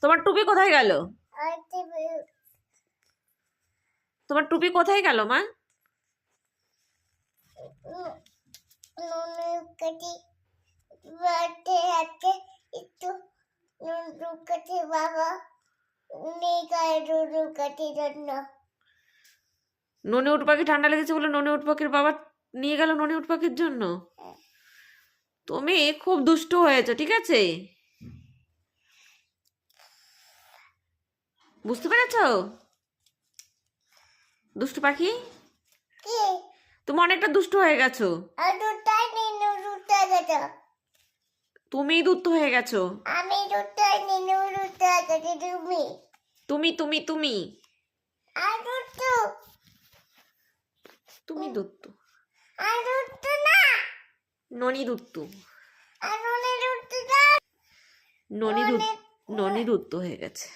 তোমার টুপি কোথায় গেল? তোমার টুপি কোথায় গেল মা? বাবা ননি উট পাখি ঠান্ডা লেগেছে বলে ননি উট পাখির বাবা নিয়ে গেল ননি উট পাখির জন্য। তুমি খুব দুষ্টু হয়েছো, ঠিক আছে? বুঝতে পেরেছো দুষ্টু পাখি? তুমি অনেকটা দুষ্টু হয়ে গেছো। তুমিই দুষ্টু হয়ে গেছো। আমি তুমি তুমি তুমি তুমি দুত্তু, ননি দুত্তু, ননি দুত্তু হয়ে গেছে।